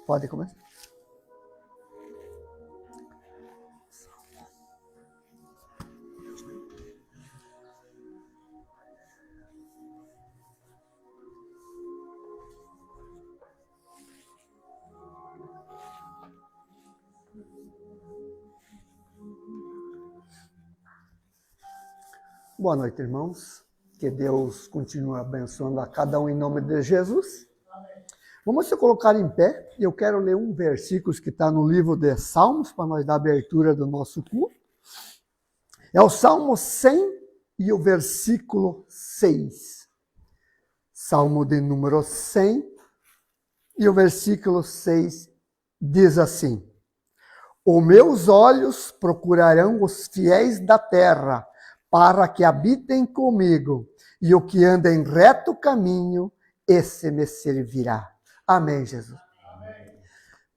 Pode começar. Boa noite, irmãos. Que Deus continue abençoando a cada um em nome de Jesus. Vamos se colocar em pé. Eu quero ler um versículo que está no livro de Salmos, para nós dar abertura do nosso culto. É o Salmo 100 e o versículo 6. Salmo de número 100 e o versículo 6 diz assim: Os meus olhos procurarão os fiéis da terra, para que habitem comigo, e o que anda em reto caminho, esse me servirá. Amém, Jesus. Amém.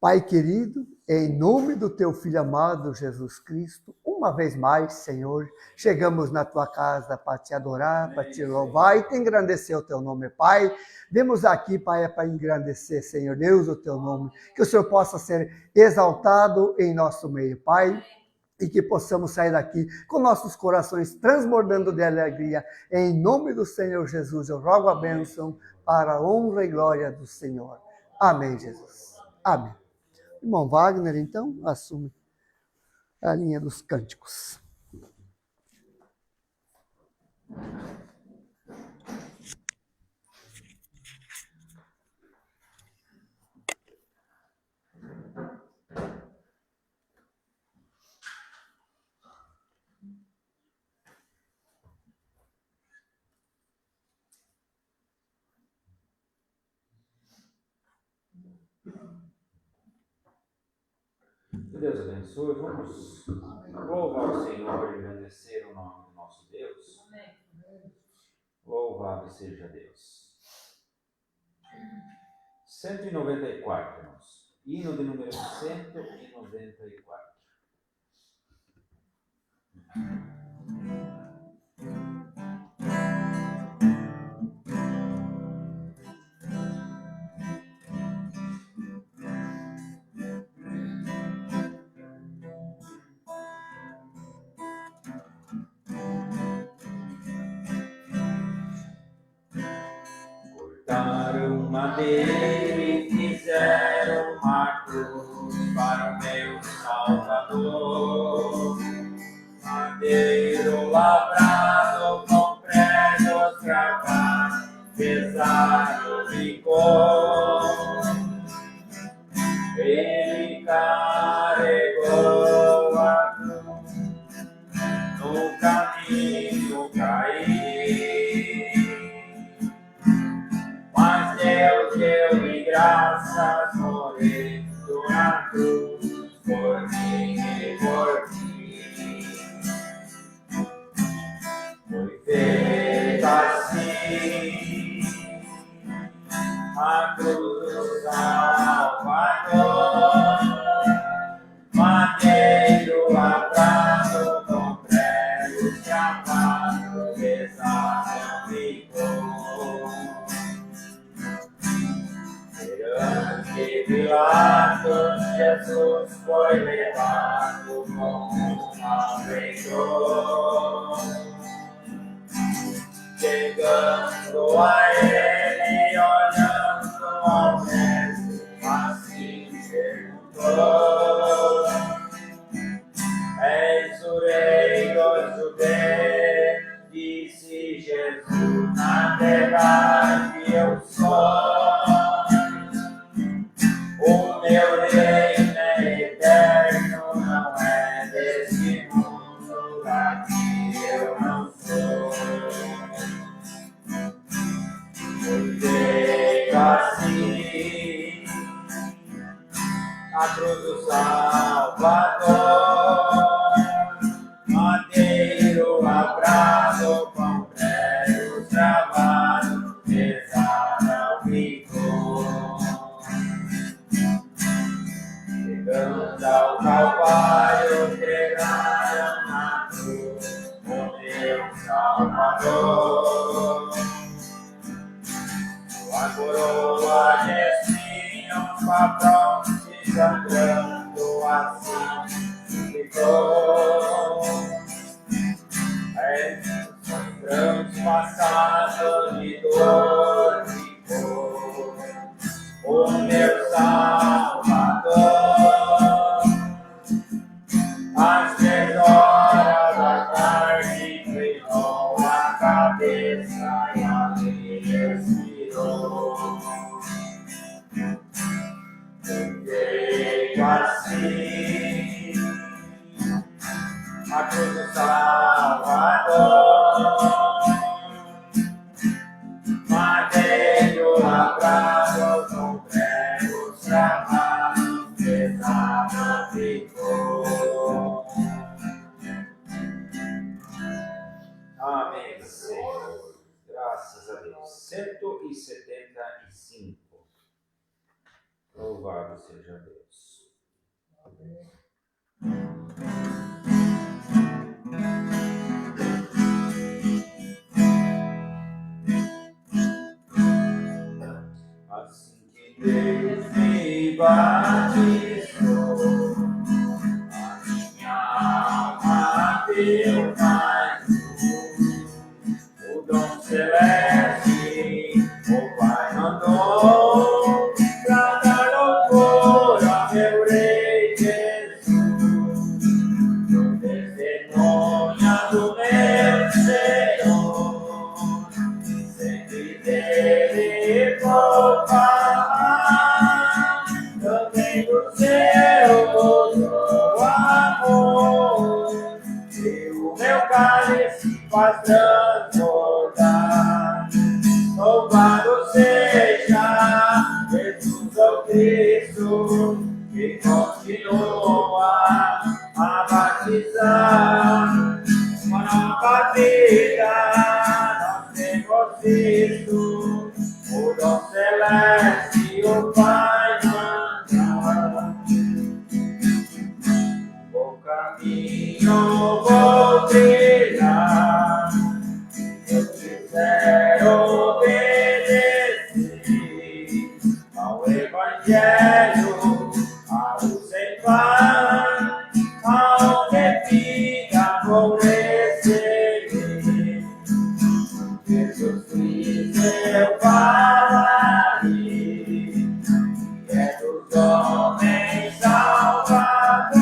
Pai querido, em nome do teu Filho amado, Jesus Cristo, uma vez mais, Senhor, chegamos na tua casa para te adorar, para te louvar e te engrandecer o teu nome, Pai. Vemos aqui, Pai, para engrandecer, Senhor Deus, o teu nome, que o Senhor possa ser exaltado em nosso meio, Pai. E que possamos sair daqui com nossos corações transbordando de alegria. Em nome do Senhor Jesus, eu rogo a bênção para a honra e glória do Senhor. Amém, Jesus. Amém. Irmão Wagner, então, assume a linha dos cânticos. Que Deus abençoe. Vamos louvar o Senhor e agradecer o nome do nosso Deus. Louvado seja Deus. 194, irmãos. Hino de número 194. Cortaram madeira e fizeram uma cruz para o meu Salvador. Madeiro lavrado com pregos cravados, pesado de cor. Ele carregou a cruz, no caminho caí. Mas Deus deu-me graças, morrendo na cruz, por mim e por ti. Foi feita assim a cruz do Salvador, madeiro lavrado com pregos cravados, pesado ficou. Perante Pilatos, Jesus foi levado como um malfeitor. Chegando a ele, olhando ao mestre, assim perguntou: És o rei dos judeus? Disse Jesus: na verdade eu sou. O meu reino é eterno, não é desse mundo, daqui eu não sou. travado, com pregos travado, pesada ficou. Chegando ao Calvário, pregaram na cruz, o meu Salvador. A coroa de espinhos, patrão, sangrando assim ficou. Transpassado de dor ficou o meu Salvador. Às 10 horas da tarde inclinou a cabeça e ali expirou. Feito assim a cruz do Salvador, madeiro lavrado com pregos travados, pesado ficou. Amém, Senhor. Graças a Deus. 175. Louvado seja Deus. Assim que Deus me batizou, a minha alma deu mais o dom celeste, o Pai mandou pra dar louvor a meu Rei Jesus. Sou testemunha do meu Senhor, sempre dele vou falar, também do seu amor, e o meu cálice faz transbordar. Louvado seja Jesus, o Cristo, que continua a batizar. Uma nova vida nós temos visto, o dom celeste o Pai manda. O caminho vou trilhar, eu quiser obedecer ao Evangelho, ao ceifar, aonde vida vou receber. Jesus Cristo eu falarei, é dos homens Salvador,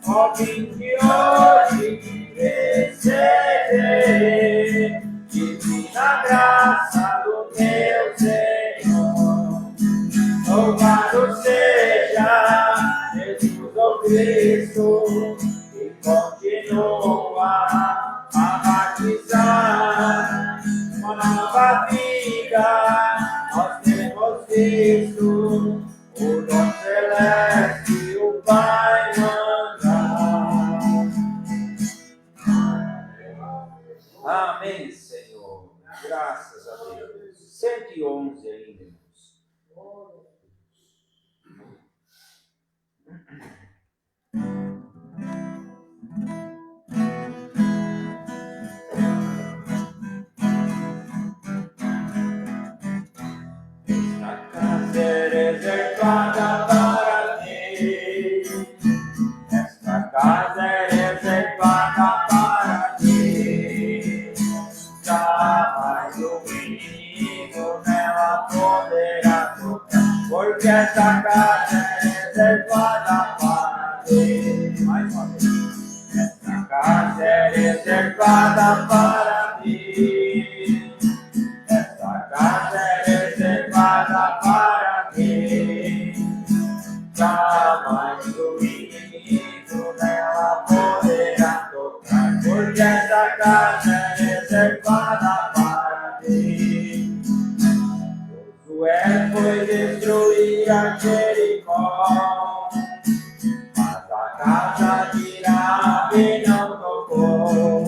ó vim que hoje receber, divina graça do meu Senhor. Louvado seja Jesus, o Cristo, que continua a batizar. Uma nova vida nós temos visto, o dom celeste o Pai manda. Amém, Senhor. Graças a Deus. 111 ainda, irmãos. Esta casa é reservada para ti. Esta casa é reservada para ti. Jamais o inimigo nela poderá tocar, porque esta casa é reservada para ti. Mais uma vez. Esta casa é reservada para ti. Esta casa é reservada para ti. Jamais o inimigo nela poderá tocar, porque esta casa é reservada para ti. Josué foi destruir a Jericó, mas a casa de Rabi não tocou.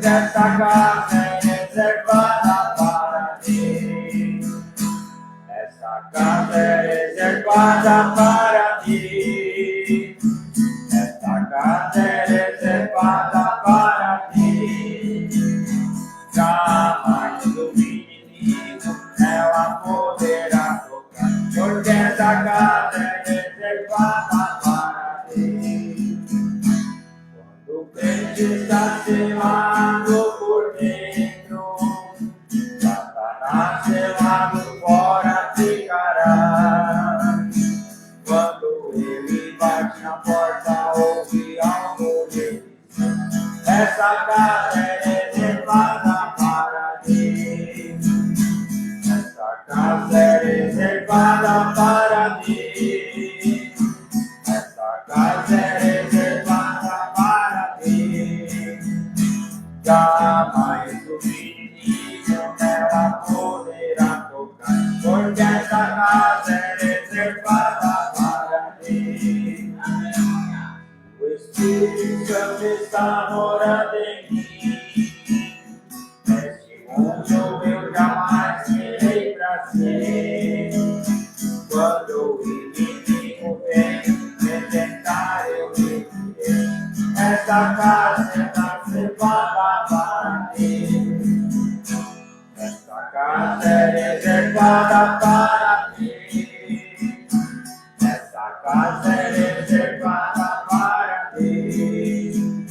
esta casa é reservada para mim. Esta casa é reservada para mim. Esta casa é reservada para mim. Jamais o inimigo ela poderá tocar, porque esta casa é reservada para mim. Quando o crente está selado por dentro, Satanás selado fora ficará. Quando ele bate na porta, ouve algo dele. Essa casa é reservada para mim. Essa casa é reservada para mim. Essa casa é reservada para mim. Jamais o inimigo nela poderá tocar, porque essa casa é reservada para mim. O Espírito Santo está morando em mim. Neste mundo eu jamais terei prazer. Quando o inimigo vem tentar eu me direi. Essa casa está reservada para mim. Essa casa é reservada para mim. Essa casa é reservada para mim.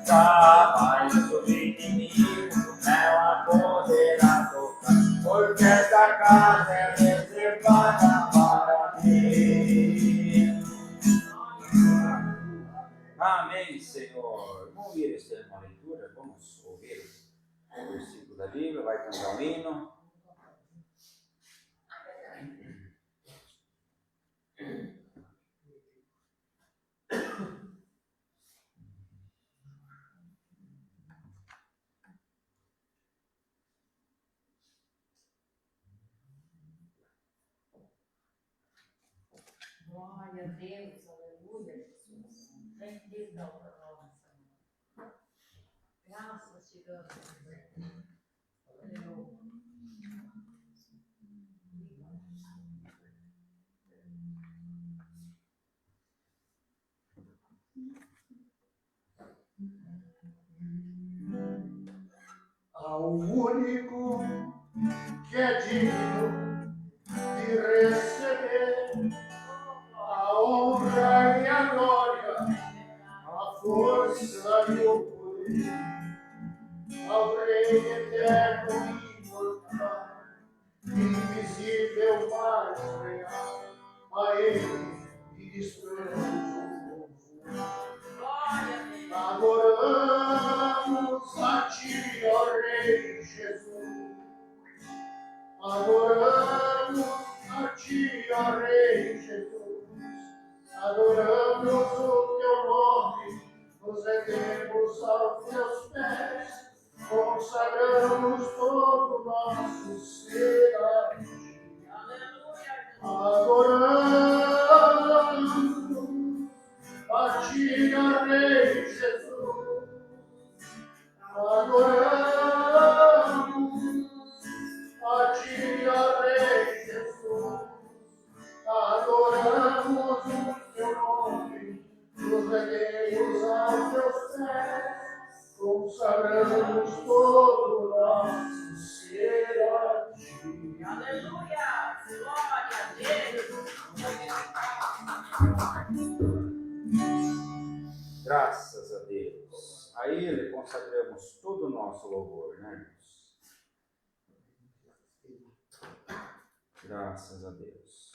Jamais o inimigo nela poderá tocar, porque essa casa é reservada para mim. Amém, Senhor. Vamos ouvir esta uma leitura, vamos ouvir o versículo da Bíblia, vai cantar um hino. Glória a Deus, aleluia, Jesus. Vem perdão para nós, Senhor. Graças te damos, Senhor. Aleluia. Ao único que é digno de receber a honra e a glória, a força e o poder, ao Rei eterno e imortal, invisível, mas real, a Ele ministramos o louvor. Adoramos a Ti, ó Rei Jesus. Adoramos a Ti, ó Rei Jesus. Adoramos o Teu nome, nos rendemos aos Teus pés, consagramos todo o nosso ser a Ti. Adoramos a Ti, ó Rei Jesus. Adoramos a Ti, ó Rei Jesus. Adoramos o Teu nome, nos rendemos aos Teus pés, consagramos todo o nosso ser a Ti. Aleluia! Glória a Deus! Graças a Deus. A Ele consagramos todo o nosso louvor, né, irmãos? Graças a Deus.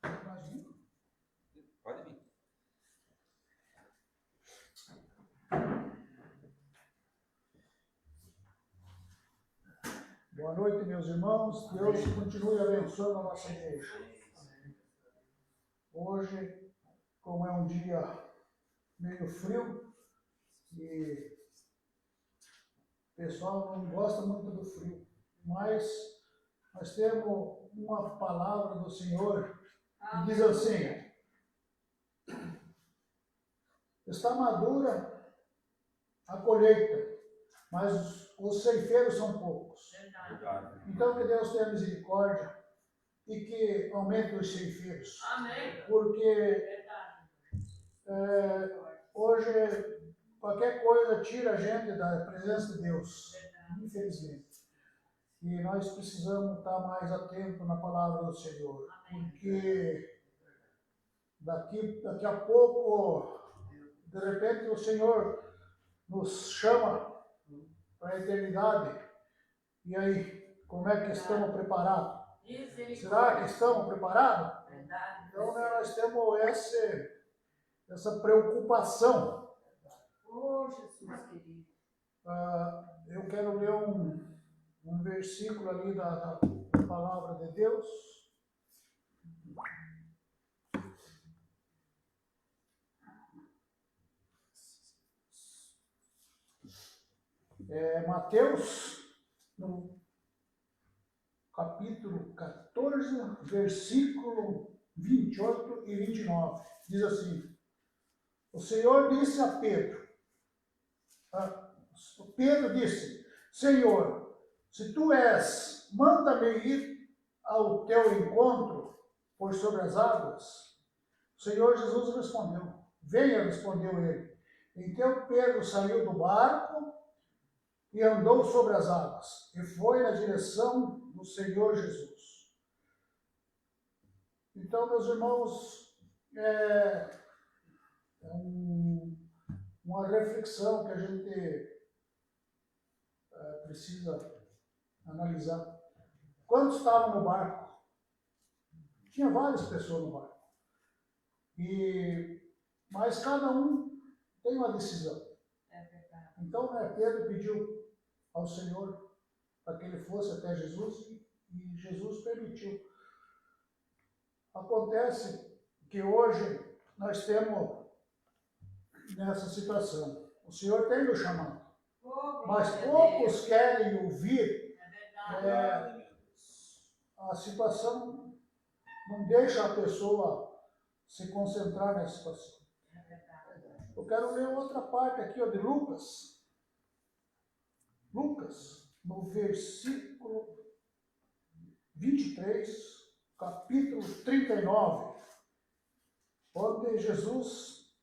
Pode vir. Boa noite, meus irmãos. Deus continue abençoando a nossa igreja. Hoje, como é um dia meio frio e o pessoal não gosta muito do frio, mas nós temos uma palavra do Senhor que diz assim: está madura a colheita, mas os ceifeiros são poucos. Verdade. Verdade. Então que Deus tenha misericórdia e que aumente os ceifeiros. Amém. Porque Verdade. hoje qualquer coisa tira a gente da presença de Deus, Verdade. infelizmente. E nós precisamos estar mais atentos na palavra do Senhor. Amém. Porque daqui a pouco, de repente, o Senhor nos chama para a eternidade. E aí, como é que estamos preparados? Será que estamos preparados? Verdade. Então, né, nós temos essa preocupação. Oh, Jesus querido. Eu quero ler um versículo ali da palavra de Deus. Mateus, no capítulo 14, versículo 28 e 29. Diz assim: o Senhor disse a Pedro, Pedro disse: Senhor, se tu és, manda-me ir ao teu encontro por sobre as águas. O Senhor Jesus respondeu: venha, respondeu ele. Então Pedro saiu do barco e andou sobre as águas, e foi na direção do Senhor Jesus. Então, meus irmãos, uma reflexão que a gente precisa analisar. Quantos estavam no barco? Tinha várias pessoas no barco. Mas cada um tem uma decisão. É verdade. Então, Pedro pediu ao Senhor para que ele fosse até Jesus e Jesus permitiu. Acontece que hoje nós temos nessa situação. O Senhor tem nos chamado, Oh, mas glória a poucos Deus. querem ouvir. É verdade. A situação não deixa a pessoa se concentrar na situação. É verdade. Eu quero ler outra parte aqui, de Lucas. Lucas, no versículo 23, capítulo 39, onde Jesus,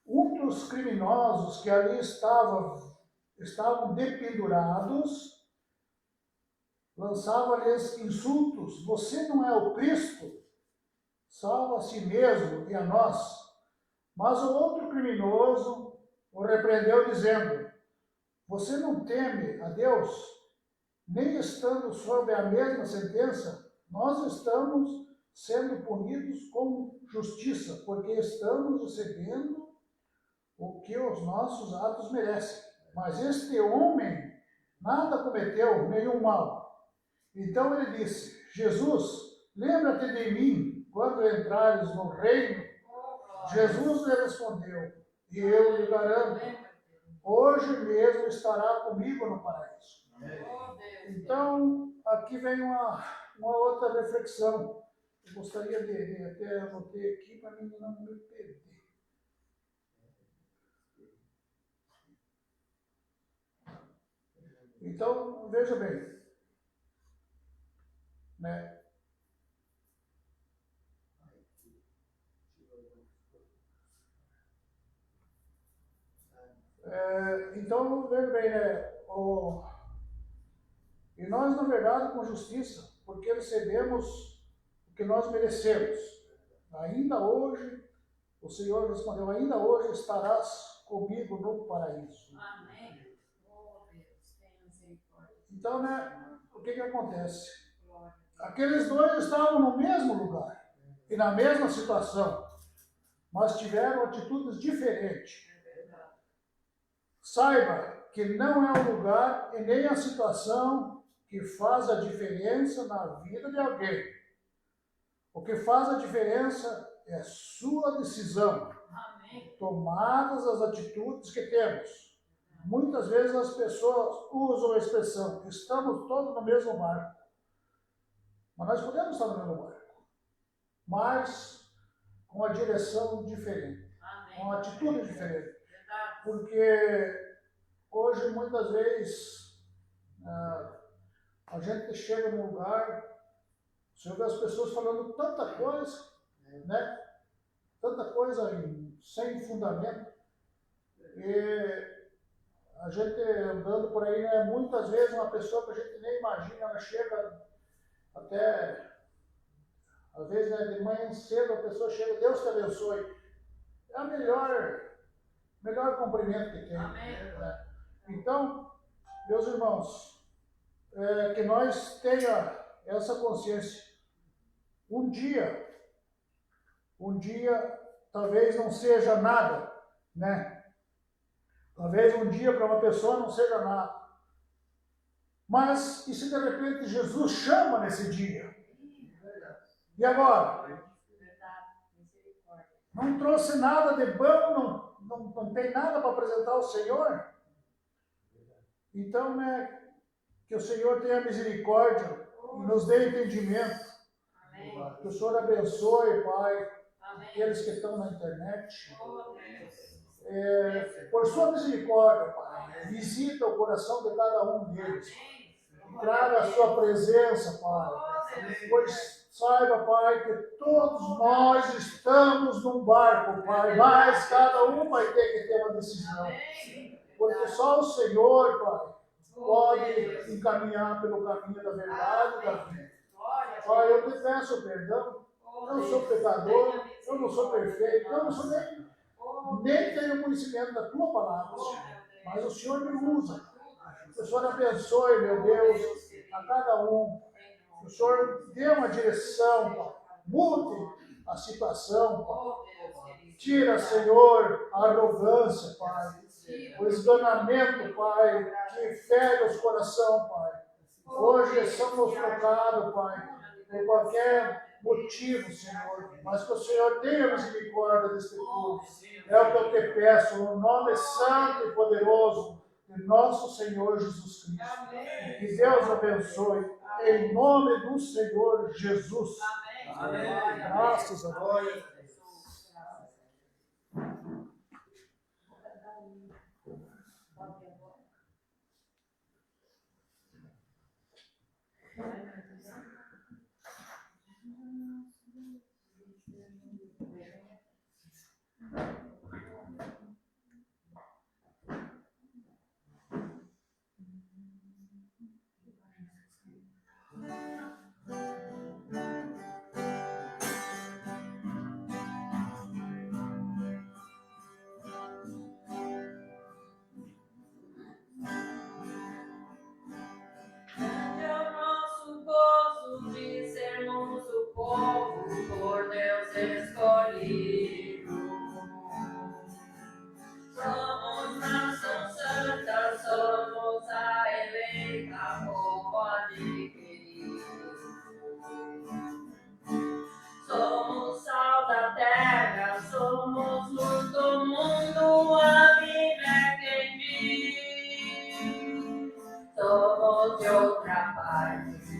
um dos criminosos que ali estavam dependurados, lançava-lhes insultos: você não é o Cristo? Salva a si mesmo e a nós. Mas o outro criminoso o repreendeu, dizendo: você não teme a Deus, nem estando sob a mesma sentença, nós estamos sendo punidos com justiça, porque estamos recebendo o que os nossos atos merecem. Mas este homem nada cometeu, nenhum mal. Então ele disse: Jesus, lembra-te de mim quando entrares no reino. Oh, glória. Jesus lhe respondeu: e eu lhe garanto, hoje mesmo estará comigo no paraíso. Oh, Deus. Então, aqui vem uma outra reflexão. Eu gostaria de até anotei aqui para mim não me perder. Então, veja bem, né? Então, veja bem, né? E nós, na verdade, com justiça, porque recebemos o que nós merecemos. Ainda hoje, o Senhor respondeu: ainda hoje estarás comigo no paraíso. Amém. Oh, Deus, tenha misericórdia. Então, né, o que acontece? Glória. Aqueles dois estavam no mesmo lugar e na mesma situação, mas tiveram atitudes diferentes. É verdade. Saiba que não é o lugar e nem a situação que faz a diferença na vida de alguém. O que faz a diferença é sua decisão, Amém. tomadas as atitudes que temos. Muitas vezes as pessoas usam a expressão: estamos todos no mesmo barco. Mas nós podemos estar no mesmo barco, mas com a direção diferente. Amém. uma atitude diferente. Porque hoje, muitas vezes, a gente chega num lugar, você vê as pessoas falando tanta coisa, né? Tanta coisa sem fundamento. E a gente andando por aí, né? Muitas vezes uma pessoa que a gente nem imagina, ela chega até, às vezes, né, de manhã cedo, a pessoa chega, Deus te abençoe. É o melhor cumprimento que tem. Né? Então, meus irmãos, que nós tenha essa consciência. Um dia, talvez não seja nada, né? Talvez um dia para uma pessoa não seja nada. Mas, e se de repente Jesus chama nesse dia? E agora? Não trouxe nada de bom, não tem nada para apresentar ao Senhor? Então, né, que o Senhor tenha misericórdia e nos dê entendimento. Que o Senhor abençoe, Pai, aqueles que estão na internet. Por sua misericórdia, Pai, visita o coração de cada um deles. Traga a sua presença, Pai. Pois saiba, Pai, que todos nós estamos num barco, Pai, mas cada um vai ter que ter uma decisão. Porque só o Senhor, Pai, pode encaminhar pelo caminho da verdade e da vida. Pai, eu te peço perdão. Eu sou pecador, eu não sou perfeito, eu não sou nem tenho conhecimento da tua palavra, Senhor. Mas o Senhor me usa. Que o Senhor abençoe, meu Deus, a cada um. Que o Senhor dê uma direção, Pai. Mude a situação, Pai. Tira, Senhor, a arrogância, Pai. O esganamento, Pai, que fere os corações, Pai. Hoje somos tocados, Pai, por qualquer motivo, Senhor, mas que o Senhor tenha misericórdia deste povo. É o que eu te peço, no nome santo e poderoso de nosso Senhor Jesus Cristo. Que Deus abençoe, em nome do Senhor Jesus. Amém. Graças a Deus.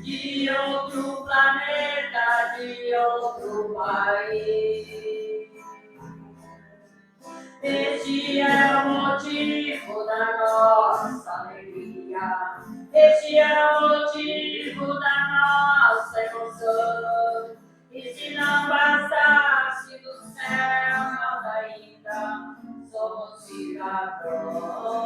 De outro planeta, de outro país. Este é o motivo da nossa alegria. Este é o motivo da nossa emoção. E se não bastasse do céu nada ainda, somos cidadãos.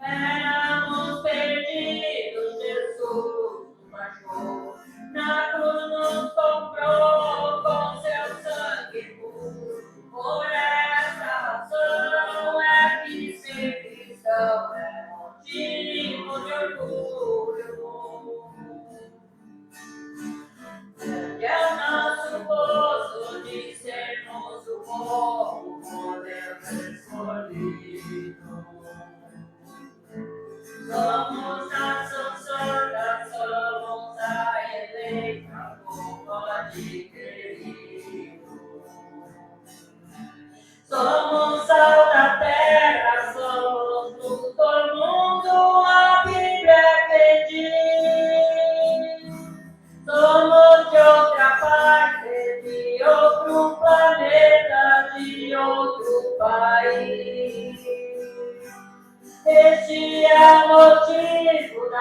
Éramos perdidos, Jesus nos achou, na cruz nos comprou com seu sangue puro. Por essa razão é que ser cristão é motivo de orgulho. Grande é o nosso gozo de sermos o povo por Deus escolhido.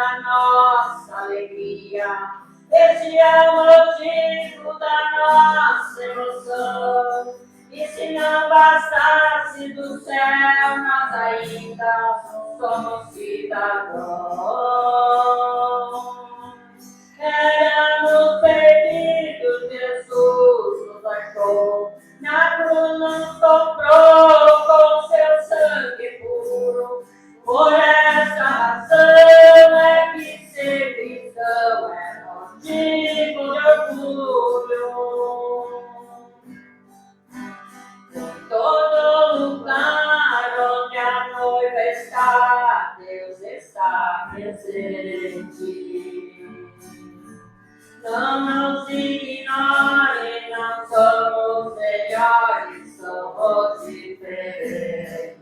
da nossa alegria. Este é o motivo da nossa emoção. E se não bastasse do céu, nós ainda somos cidadãos. Éramos perdidos, Jesus nos achou. Na cruz nos comprou com seu sangue puro. Por essa razão é que ser cristão é motivo de orgulho. Em todo lugar onde a noiva está, Deus está presente. Não nos ignore, não somos melhores, somos diferentes.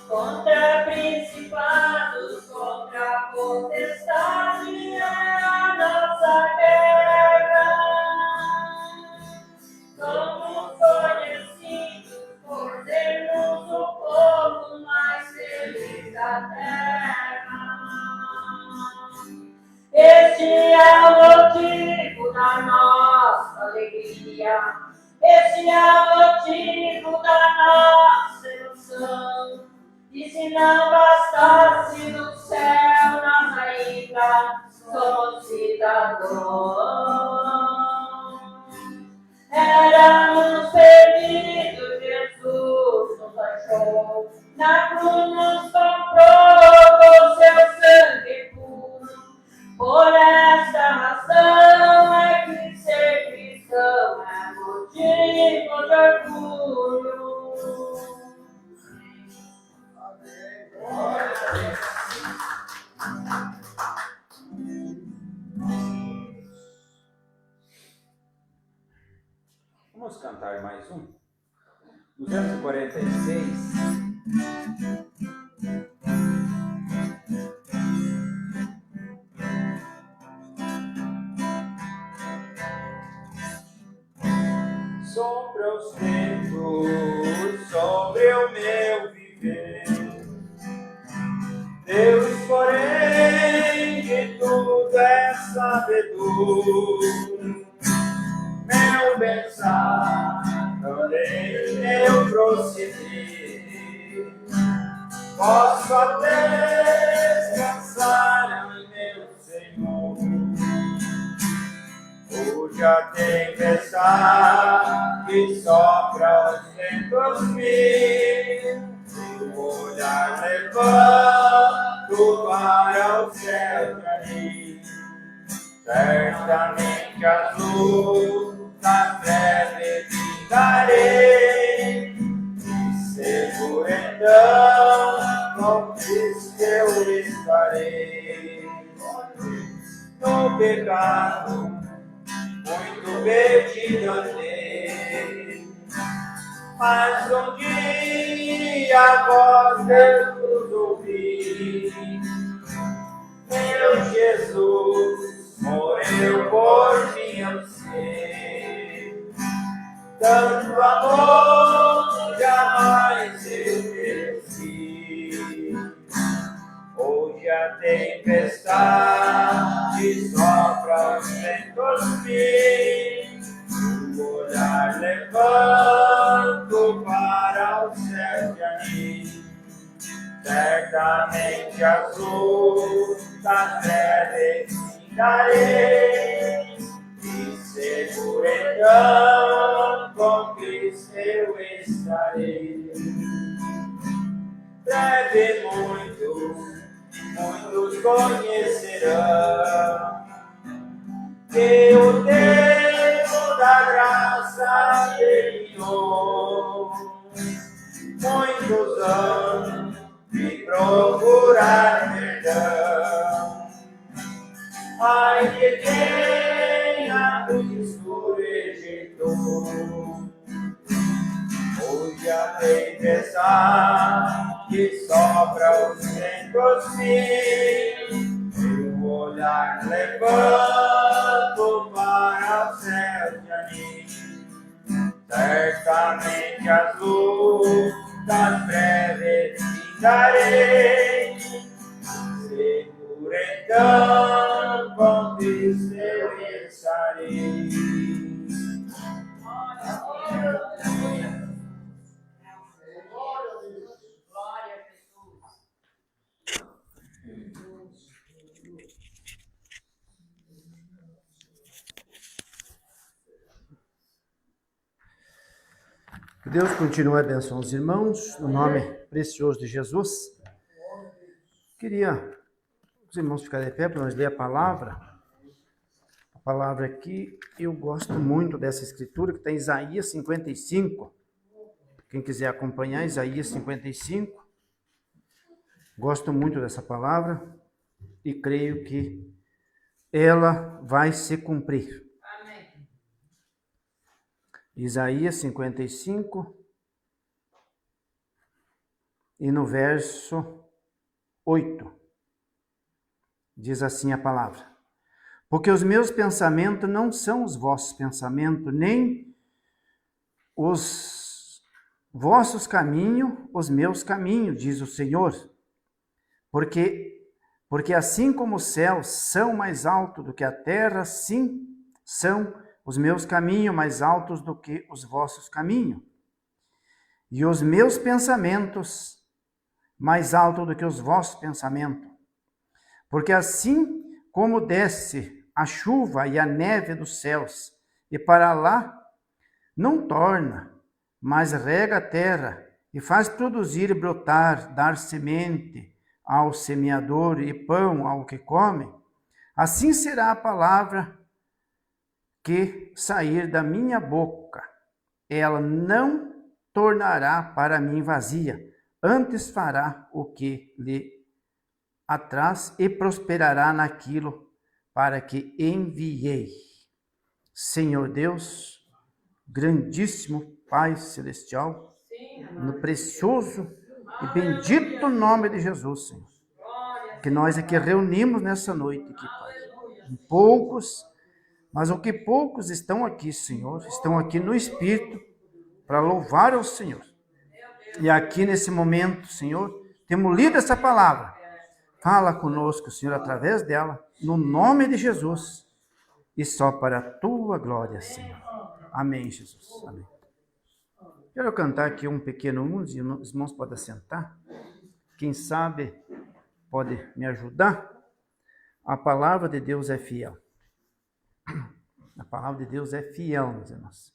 Contra principados, contra potestade é a nossa guerra. Somos conhecidos por sermos o povo mais feliz da terra. Este é o motivo da nossa alegria. Este é o motivo da nossa emoção. E se não bastasse do céu, nós ainda somos cidadãos. Éramos perdidos, Jesus nos achou. Na cruz nos comprou com seu sangue puro. Por esta razão é que ser cristão é motivo de orgulho. Vamos cantar mais um? 246. Sopra os ventos sobre o meu viver. Deus, porém, de tudo é sabedor. Meu pensar, também meu proceder. Posso até descansar em meu Senhor. Hoje a tempestade sopra os ventos mil. O olhar levanto para o céu de ali. Certamente a luz na treve darei. E seguro então, com Cristo eu estarei. No pecado muito perdido andei, mas um dia a voz de Jesus ouvi. Meu Jesus morreu por mim, eu sei. Tanto amor jamais eu mereci. Hoje a tempestade sopra os ventos mil. O olhar levanto para o céu de anim. Certamente as luzes das trevas darei. E seguro então, com Cristo eu estarei. Breve muitos conhecerão que o tempo da graça terminou. Muitos anos de procurar perdão. Ai de quem a Cristo rejeitou. Hoje a tempestade sopra os ventos mil. Meu olhar levanto para o céu de anim. Certamente as luzes das breves darei. campo Cristo eu estarei. Glória a Jesus. Que Deus continue abençoando os irmãos, no nome precioso de Jesus. Queria os irmãos ficarem de pé para nós ler a palavra. A palavra aqui, eu gosto muito dessa escritura que está em Isaías 55. Quem quiser acompanhar, Isaías 55. Gosto muito dessa palavra e creio que ela vai se cumprir. Amém. Isaías 55 e no verso 8 diz assim a palavra: porque os meus pensamentos não são os vossos pensamentos, nem os vossos caminhos, os meus caminhos, diz o Senhor. Porque assim como os céus são mais altos do que a terra, sim, são os meus caminhos mais altos do que os vossos caminhos, e os meus pensamentos mais altos do que os vossos pensamentos. Porque assim como desce a chuva e a neve dos céus, e para lá não torna, mas rega a terra, e faz produzir e brotar, dar semente ao semeador e pão ao que come, assim será a palavra que sair da minha boca. Ela não tornará para mim vazia, antes fará o que lhe apraz e prosperará naquilo para que enviei. Senhor Deus, grandíssimo Pai Celestial, no precioso e bendito nome de Jesus, Senhor, que nós aqui reunimos nessa noite, aqui, Pai. Poucos, mas o que poucos estão aqui, Senhor, estão aqui no Espírito para louvar ao Senhor. E aqui nesse momento, Senhor, temos lido essa palavra. Fala conosco, Senhor, através dela, no nome de Jesus, e só para a tua glória, Senhor. Amém, Jesus. Amém. Quero cantar aqui um pequeno hino, os irmãos podem assentar. Quem sabe pode me ajudar. A palavra de Deus é fiel. A palavra de Deus é fiel, meus irmãos.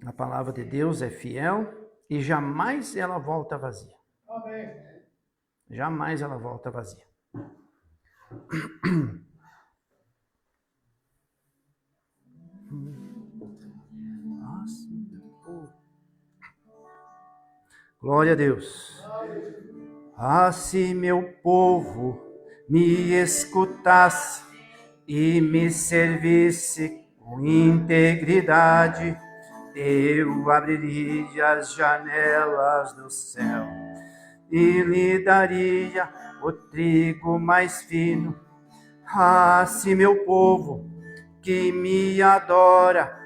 A palavra de Deus é fiel e jamais ela volta vazia. Amém. Jamais ela volta vazia. Glória a Deus. Ah, se meu povo me escutasse e me servisse com integridade, eu abriria as janelas do céu e lhe daria o trigo mais fino. Ah, se meu povo que me adora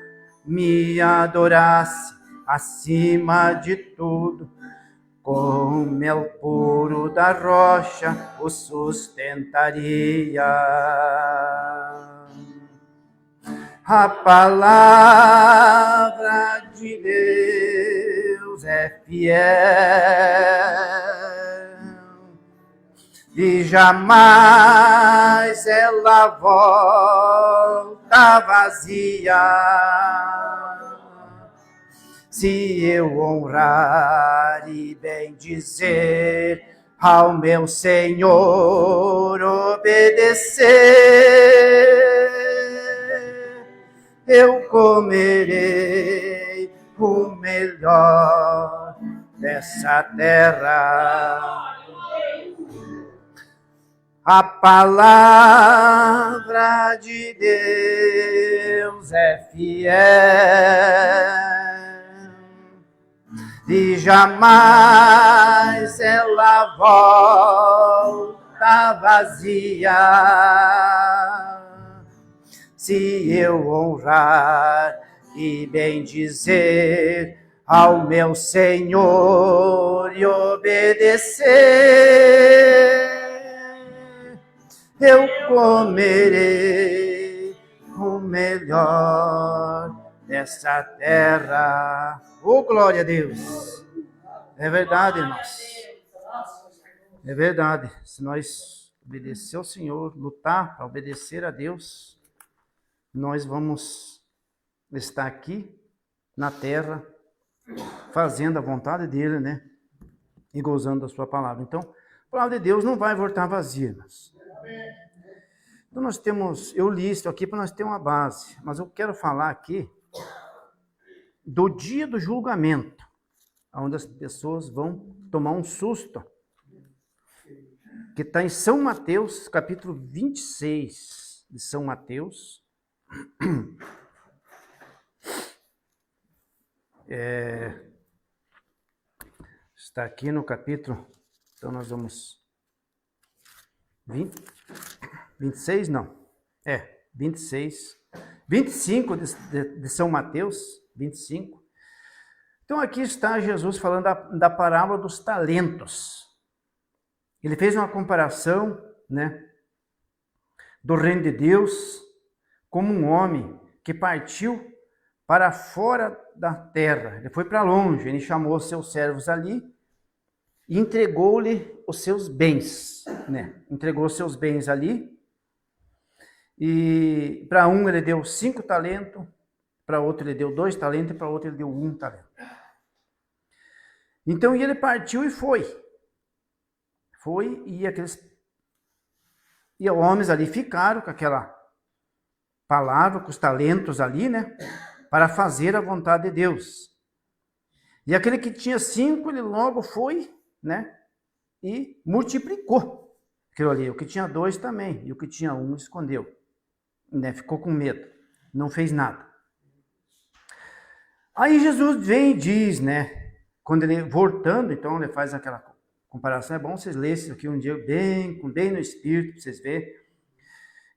me adorasse acima de tudo, com mel puro da rocha o sustentaria. A palavra de Deus é fiel e jamais ela volta vazia. Se eu honrar e bem dizer, ao meu Senhor obedecer, eu comerei o melhor dessa terra. A palavra de Deus é fiel e jamais ela volta vazia. Se eu honrar e bem dizer, ao meu Senhor e obedecer, eu comerei o melhor dessa terra. Oh, glória a Deus! É verdade, irmãos. É verdade. Se nós obedecer ao Senhor, lutar para obedecer a Deus, nós vamos estar aqui na terra, fazendo a vontade dele, né? E gozando da sua palavra. Então, a palavra de Deus não vai voltar vazia, irmãos. Então nós temos, eu li isso aqui para nós ter uma base, mas eu quero falar aqui do dia do julgamento, onde as pessoas vão tomar um susto, que está em São Mateus, capítulo 26 de São Mateus. Está aqui no capítulo, então nós vamos 26, não, 26, 25 de São Mateus, 25. Então aqui está Jesus falando da parábola dos talentos. Ele fez uma comparação, né, do reino de Deus como um homem que partiu para fora da terra. Ele foi para longe, ele chamou seus servos ali e entregou-lhe os seus bens, né? Entregou seus bens ali. E para um ele deu 5 talentos, para outro ele deu 2 talentos e para outro ele deu 1 talento. Então ele partiu e foi. E homens ali ficaram com aquela palavra, com os talentos ali, né? Para fazer a vontade de Deus. E aquele que tinha 5, ele logo foi, né? E multiplicou aquilo ali. O que tinha 2 também. E o que tinha 1 escondeu. Né? Ficou com medo. Não fez nada. Aí Jesus vem e diz, né? Quando ele voltando, então ele faz aquela comparação. É bom vocês lerem isso aqui um dia bem no espírito, para vocês verem.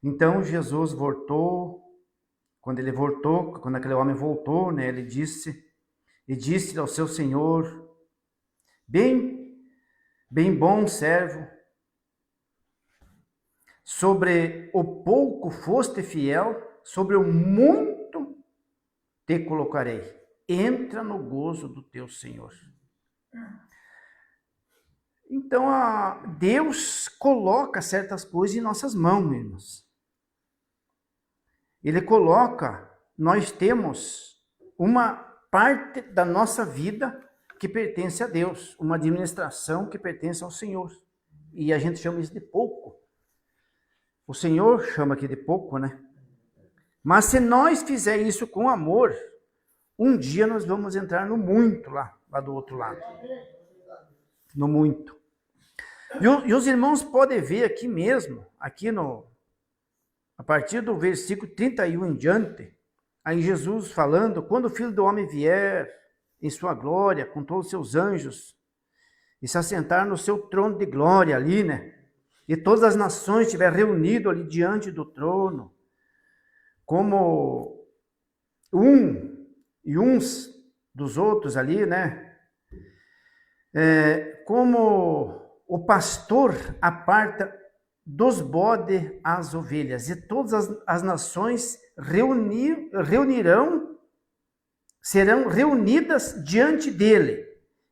Então Jesus voltou. Quando aquele homem voltou, né? Ele disse ao seu senhor: bem bom servo, sobre o pouco foste fiel, sobre o muito te colocarei. Entra no gozo do teu Senhor. Então, Deus coloca certas coisas em nossas mãos, irmãos. Ele coloca, nós temos uma parte da nossa vida que pertence a Deus, uma administração que pertence ao Senhor. E a gente chama isso de pouco. O Senhor chama aqui de pouco, né? Mas se nós fizermos isso com amor, um dia nós vamos entrar no muito lá do outro lado. No muito. E os irmãos podem ver aqui mesmo, a partir do versículo 31 em diante, aí Jesus falando: quando o Filho do Homem vier em sua glória, com todos os seus anjos, e se assentar no seu trono de glória ali, né? E todas as nações estiver reunido ali diante do trono, como uns dos outros ali, né? Como o pastor aparta dos bodes as ovelhas, e todas as nações serão reunidas diante dele,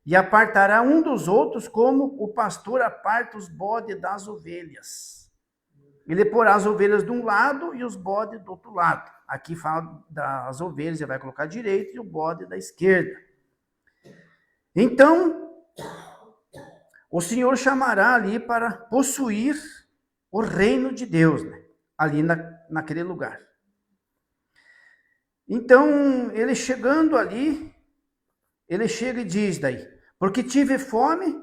e apartará um dos outros, como o pastor aparta os bodes das ovelhas. Ele porá as ovelhas de um lado e os bodes do outro lado. Aqui fala das ovelhas, ele vai colocar à direita e o bode da esquerda. Então, o Senhor chamará ali para possuir o reino de Deus, né? Ali naquele lugar. Então, ele chegando ali, ele chega e diz daí: porque tive fome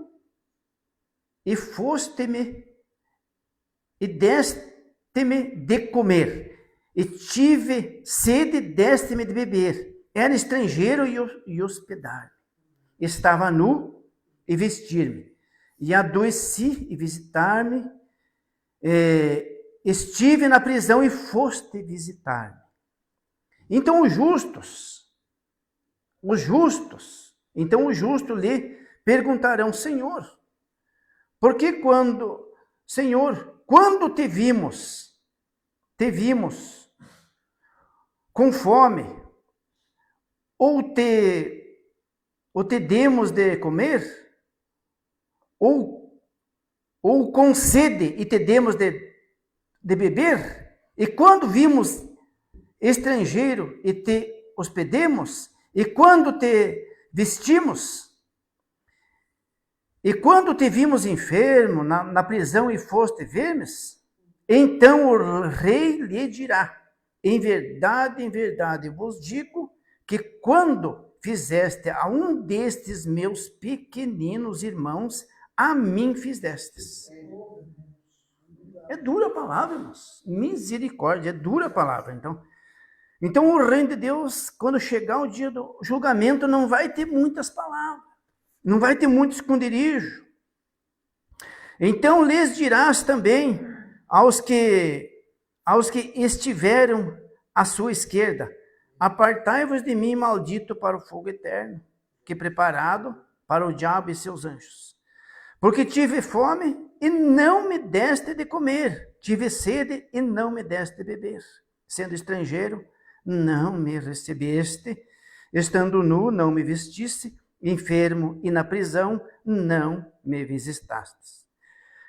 e foste-me e deste-me de comer, e tive sede, deste-me de beber, era estrangeiro e hospedar, estava nu e vestir-me, e adoeci e visitar-me, estive na prisão e foste visitar-me. Então os justos, Então o justo lhe perguntarão: Senhor, porque quando te vimos com fome, ou te demos de comer, ou com sede e te demos de beber? E quando vimos estrangeiro e te hospedemos? E quando te vestimos? E quando te vimos enfermo na prisão e foste ver-nos? Então o rei lhe dirá: em verdade vos digo que quando fizeste a um destes meus pequeninos irmãos, a mim fizestes. É dura a palavra, irmãos. Misericórdia, é dura a palavra. Então o reino de Deus, quando chegar o dia do julgamento, não vai ter muitas palavras. Não vai ter muito esconderijo. Então lhes dirás também aos que estiveram à sua esquerda: apartai-vos de mim, maldito, para o fogo eterno, que é preparado para o diabo e seus anjos. Porque tive fome e não me deste de comer, tive sede e não me deste de beber, sendo estrangeiro, não me recebeste, estando nu, não me vestiste, enfermo e na prisão, não me visitastes.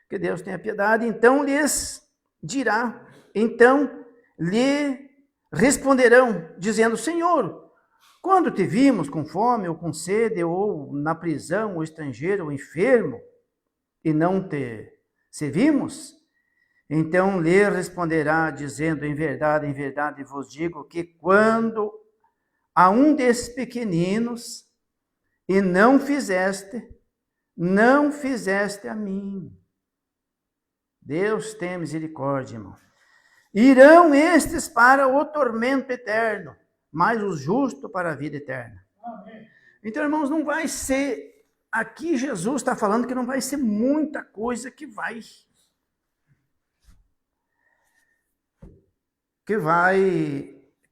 Que Deus tenha piedade. Então lhes dirá, então lhe responderão, dizendo: Senhor, quando te vimos com fome ou com sede, ou na prisão, ou estrangeiro, ou enfermo, e não te servimos? Então lhe responderá, dizendo: em verdade vos digo que quando a um desses pequeninos e não fizeste a mim. Deus tem misericórdia, irmão. Irão estes para o tormento eterno, mas os justos para a vida eterna. Amém. Então, irmãos, não vai ser... Aqui Jesus está falando que não vai ser muita coisa que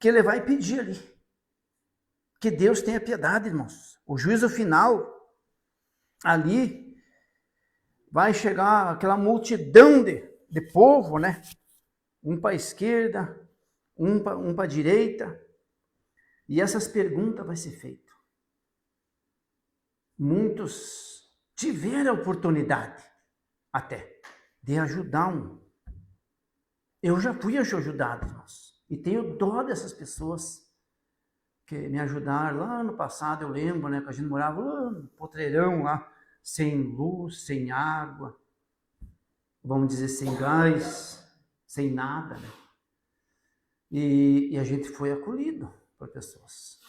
ele vai pedir ali. Que Deus tenha piedade, irmãos. O juízo final, ali, vai chegar aquela multidão de povo, né? Um para a esquerda, um para a direita, e essas perguntas vão ser feitas. Muitos tiveram a oportunidade, até, de ajudar um. Eu já fui ajudado, irmãos, e tenho dó dessas pessoas que me ajudaram lá no passado. Eu lembro, né, que a gente morava lá no potreirão, lá, sem luz, sem água, vamos dizer, sem gás, sem nada, né? E a gente foi acolhido por pessoas.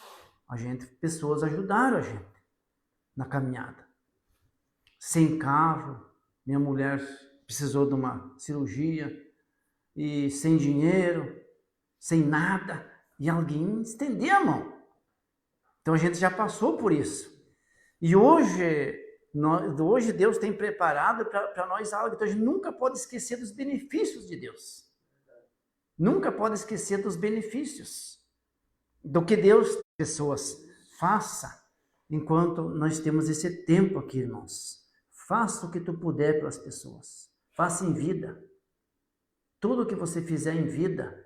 Pessoas ajudaram a gente na caminhada. Sem carro, minha mulher precisou de uma cirurgia, e sem dinheiro, sem nada, e alguém estendeu a mão. Então a gente já passou por isso. E hoje Deus tem preparado para nós algo. Então a gente nunca pode esquecer dos benefícios de Deus. Nunca pode esquecer dos benefícios do que Deus, pessoas, faça enquanto nós temos esse tempo aqui, irmãos. Faça o que tu puder pelas pessoas. Faça em vida. Tudo que você fizer em vida,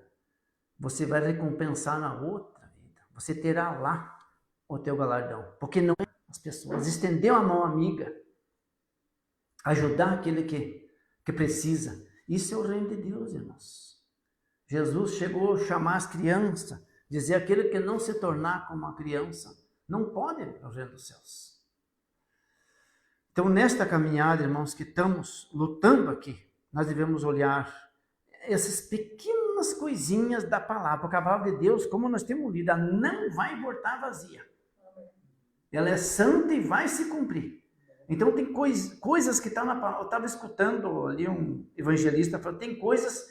você vai recompensar na outra vida. Você terá lá o teu galardão. Porque não é as pessoas. Estender a mão amiga. Ajudar aquele que precisa. Isso é o reino de Deus, irmãos. Jesus chegou a chamar as crianças, dizer: aquele que não se tornar como uma criança, não pode ir ao reino dos céus. Então, nesta caminhada, irmãos, que estamos lutando aqui, nós devemos olhar essas pequenas coisinhas da palavra, porque a palavra de Deus, como nós temos lido, ela não vai voltar vazia. Ela é santa e vai se cumprir. Então tem coisas que estão na palavra. Eu estava escutando ali um evangelista falando, tem coisas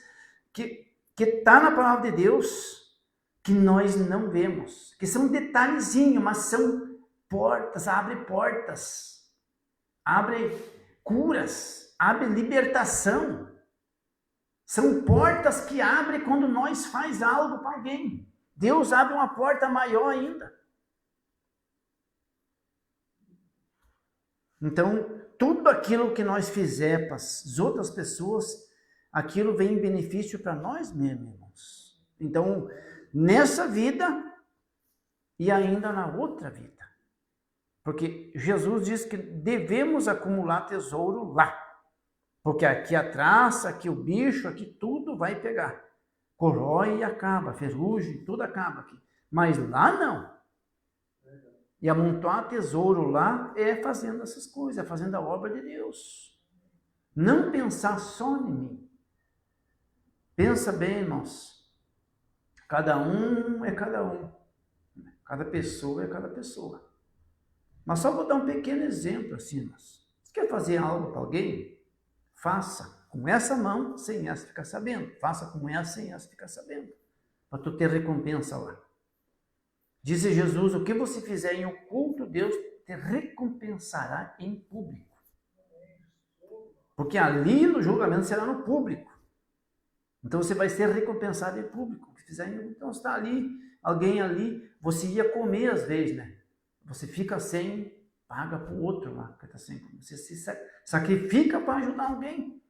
que está na palavra de Deus que nós não vemos, que são detalhezinhos, mas são portas, abre curas, abre libertação. São portas que abrem quando nós faz algo para alguém. Deus abre uma porta maior ainda. Então, tudo aquilo que nós fizermos para as outras pessoas, aquilo vem em benefício para nós mesmos, irmãos. Então, nessa vida e ainda na outra vida. Porque Jesus diz que devemos acumular tesouro lá. Porque aqui a traça, aqui o bicho, aqui tudo vai pegar. Corrói e acaba, ferrugem, tudo acaba aqui. Mas lá não. E amontoar tesouro lá é fazendo essas coisas, é fazendo a obra de Deus. Não pensar só em mim. Pensa bem, irmãos. Cada um é cada um. Cada pessoa é cada pessoa. Mas só vou dar um pequeno exemplo assim, irmãos. Você quer fazer algo para alguém? Faça com essa mão, sem essa ficar sabendo. Faça com essa, sem essa ficar sabendo. Para tu ter recompensa lá. Diz Jesus, o que você fizer em oculto, Deus te recompensará em público. Porque ali no julgamento será no público. Então você vai ser recompensado em público. O que fizer em... Então está ali, alguém ali, você ia comer às vezes, né? Você fica sem, paga para o outro lá, que está sem comer. Você se sacrifica para ajudar alguém.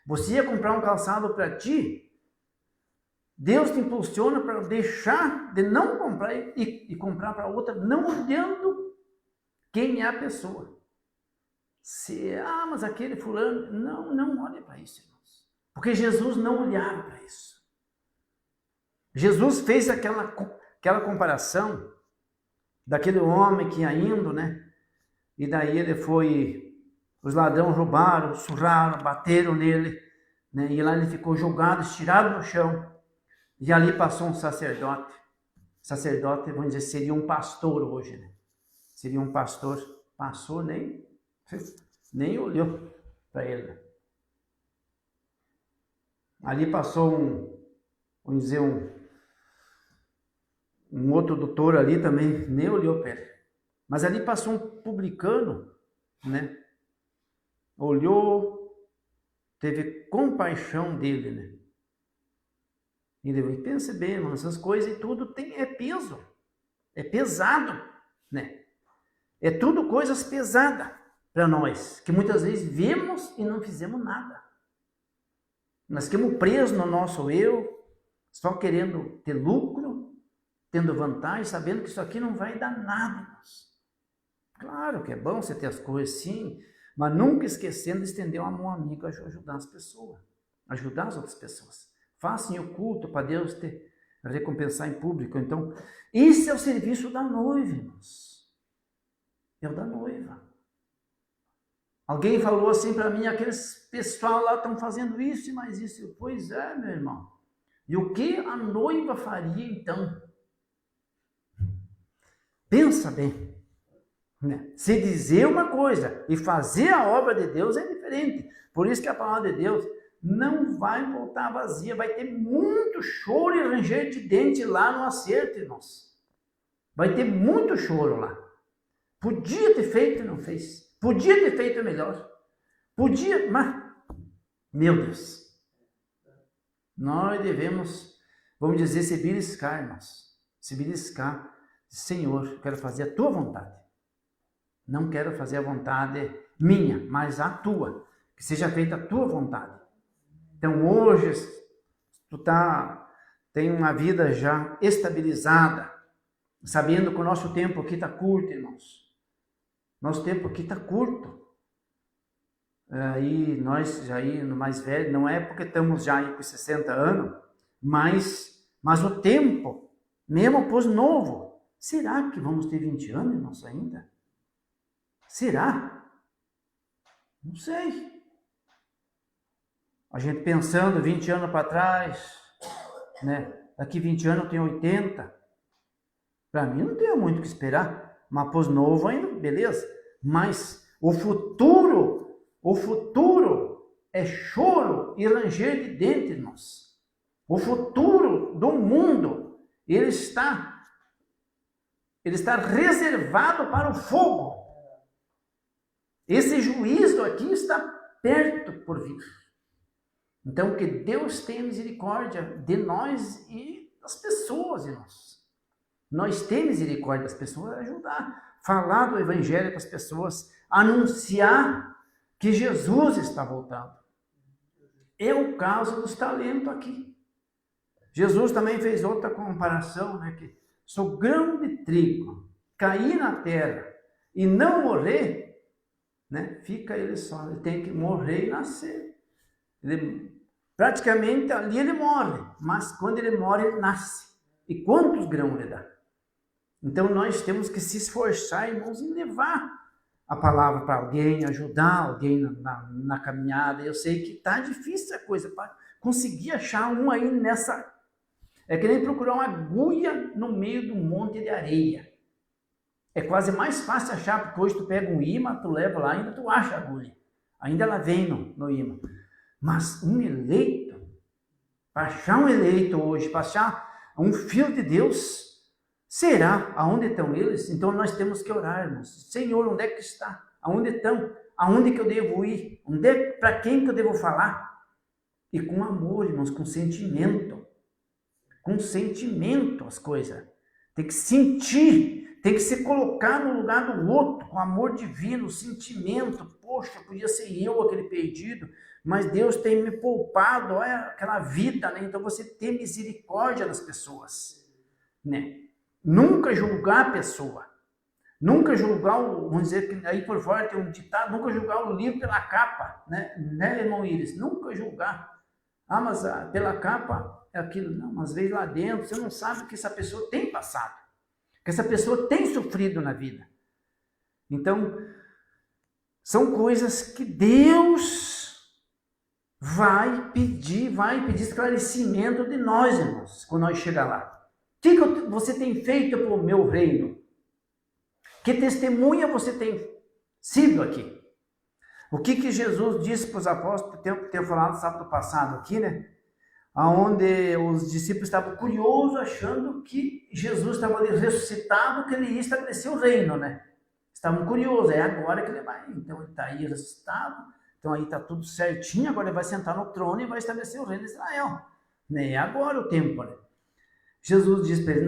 Você ia comprar um calçado para ti, Deus te impulsiona para deixar de não comprar e comprar para outra, não olhando quem é a pessoa. Mas aquele fulano, não olhe para isso, irmãos. Porque Jesus não olhava para isso. Jesus fez aquela comparação daquele homem que ia indo, né? E daí ele foi, os ladrões roubaram, surraram, bateram nele, né? E lá ele ficou jogado, estirado no chão. E ali passou um sacerdote. Sacerdote, vamos dizer, seria um pastor hoje, né? Seria um pastor. Passou, nem olhou para ele. Ali passou vamos dizer, um outro doutor ali também, nem olhou para ele. Mas ali passou um publicano, né? Olhou, teve compaixão dele, né? E pensa bem, irmão, essas coisas e tudo é peso, é pesado, né? É tudo coisas pesadas para nós, que muitas vezes vemos e não fizemos nada. Nós ficamos presos no nosso eu, só querendo ter lucro, tendo vantagem, sabendo que isso aqui não vai dar nada, irmãos. Claro que é bom você ter as coisas sim, mas nunca esquecendo de estender uma mão amiga a ajudar as pessoas, ajudar as outras pessoas. Faça em oculto para Deus te recompensar em público. Então, esse é o serviço da noiva, irmãos. É o da noiva. Alguém falou assim para mim, aqueles pessoal lá estão fazendo isso e mais isso. Pois é, meu irmão. E o que a noiva faria então? Pensa bem. Né? Se dizer uma coisa e fazer a obra de Deus é diferente. Por isso que a palavra de Deus não vai voltar vazia, vai ter muito choro e ranger de dente lá no acerto, irmãos. Vai ter muito choro lá. Podia ter feito e não fez. Podia ter feito melhor. Podia, mas, meu Deus. Nós devemos, vamos dizer, se beliscar, irmãos. Se beliscar. Senhor, eu quero fazer a tua vontade. Não quero fazer a vontade minha, mas a tua. Que seja feita a tua vontade. Então hoje tu tem uma vida já estabilizada, sabendo que o nosso tempo aqui está curto, irmãos. Nosso tempo aqui está curto. Aí nós já aí no mais velho, não é porque estamos já aí com 60 anos, mas o tempo, mesmo pós novo, será que vamos ter 20 anos, irmãos, ainda? Será? Não sei. A gente pensando 20 anos para trás, né? Daqui 20 anos eu tenho 80. Para mim não tem muito o que esperar. Mas pós novo ainda, beleza. Mas o futuro é choro e ranger de dentes, irmãos. O futuro do mundo, ele está reservado para o fogo. Esse juízo aqui está perto por vir. Então, que Deus tenha misericórdia de nós e das pessoas, irmãos. Nós temos misericórdia das pessoas, ajudar, falar do Evangelho para as pessoas, anunciar que Jesus está voltando. É o caso dos talentos aqui. Jesus também fez outra comparação, né? Que se o grão de trigo cair na terra e não morrer, né? Fica ele só, ele tem que morrer e nascer. Praticamente ali ele morre, mas quando ele morre, ele nasce. E quantos grãos ele dá? Então nós temos que se esforçar, irmãos, em levar a palavra para alguém, ajudar alguém na caminhada. Eu sei que está difícil a coisa, para conseguir achar um aí nessa... É que nem procurar uma agulha no meio de um monte de areia. É quase mais fácil achar, porque hoje tu pega um imã, tu leva lá, ainda tu acha a agulha. Ainda ela vem no imã. Mas um eleito, para achar um eleito hoje, para achar um filho de Deus, será? Aonde estão eles? Então nós temos que orar, irmãos. Senhor, onde é que está? Aonde estão? Aonde que eu devo ir? Para quem que eu devo falar? E com amor, irmãos, com sentimento. Com sentimento as coisas. Tem que sentir, tem que se colocar no lugar do outro, com amor divino, sentimento. Poxa, podia ser eu aquele perdido, mas Deus tem me poupado, olha aquela vida, né? Então você tem misericórdia das pessoas, né? Nunca julgar a pessoa, nunca julgar, vamos dizer que aí por fora tem um ditado, nunca julgar o livro pela capa, né, irmão Iris? Nunca julgar. Ah, mas pela capa é aquilo. Não, mas veio lá dentro, você não sabe o que essa pessoa tem passado, que essa pessoa tem sofrido na vida. Então, são coisas que Deus vai pedir esclarecimento de nós, irmãos, quando nós chegar lá. O que você tem feito para o meu reino? Que testemunha você tem sido aqui? O que Jesus disse para os apóstolos, tenho falado sábado passado aqui, né? Onde os discípulos estavam curiosos, achando que Jesus estava ali ressuscitado, que ele ia estabelecer o reino, né? Estavam curiosos, é agora que ele vai. Então ele está aí ressuscitado, então aí está tudo certinho, agora ele vai sentar no trono e vai estabelecer o reino de Israel. É agora o tempo, né? Jesus diz para ele,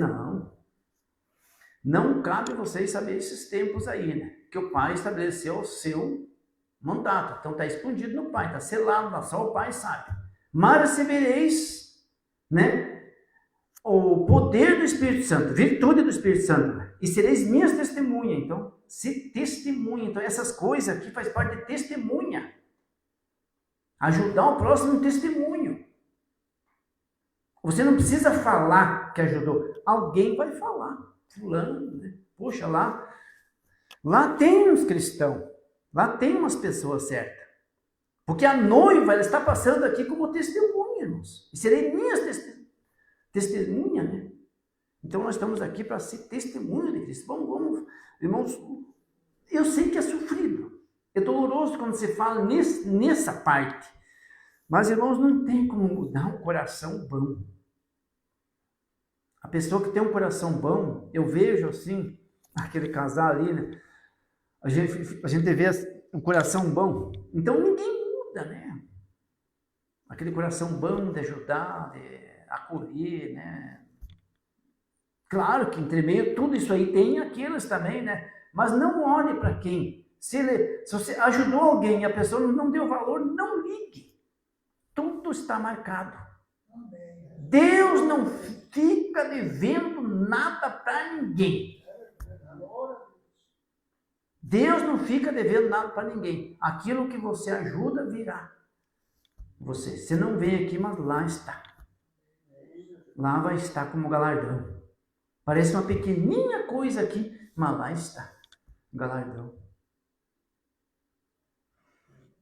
não cabe vocês saber esses tempos aí, né? Que o Pai estabeleceu o seu mandato. Então está escondido no Pai, está selado lá, só o Pai sabe. Mas recebereis, né, o poder do Espírito Santo, virtude do Espírito Santo, né? E sereis minhas testemunhas. Então, se testemunha. Então essas coisas aqui faz parte de testemunha. Ajudar o próximo no testemunho. Você não precisa falar que ajudou. Alguém vai falar. Fulano, né? Poxa, lá tem uns cristãos. Lá tem umas pessoas certas. Porque a noiva, ela está passando aqui como testemunha, irmãos. E serei minhas testemunhas, né? Então nós estamos aqui para ser testemunhas de Cristo. Vamos, irmãos, eu sei que é sofrido. É doloroso quando você fala nessa parte. Mas, irmãos, não tem como mudar um coração bom. A pessoa que tem um coração bom, eu vejo assim, aquele casal ali, né? A gente vê um coração bom. Então ninguém muda, né? Aquele coração bom de ajudar, de acolher, né? Claro que entre meio tudo isso aí tem aqueles também, né? Mas não olhe para quem. Se você ajudou alguém e a pessoa não deu valor, não ligue. Tudo está marcado. Deus não fica devendo nada para ninguém. Deus não fica devendo nada para ninguém. Aquilo que você ajuda virá. Você não vem aqui, mas lá está. Lá vai estar como galardão. Parece uma pequenininha coisa aqui, mas lá está. Galardão.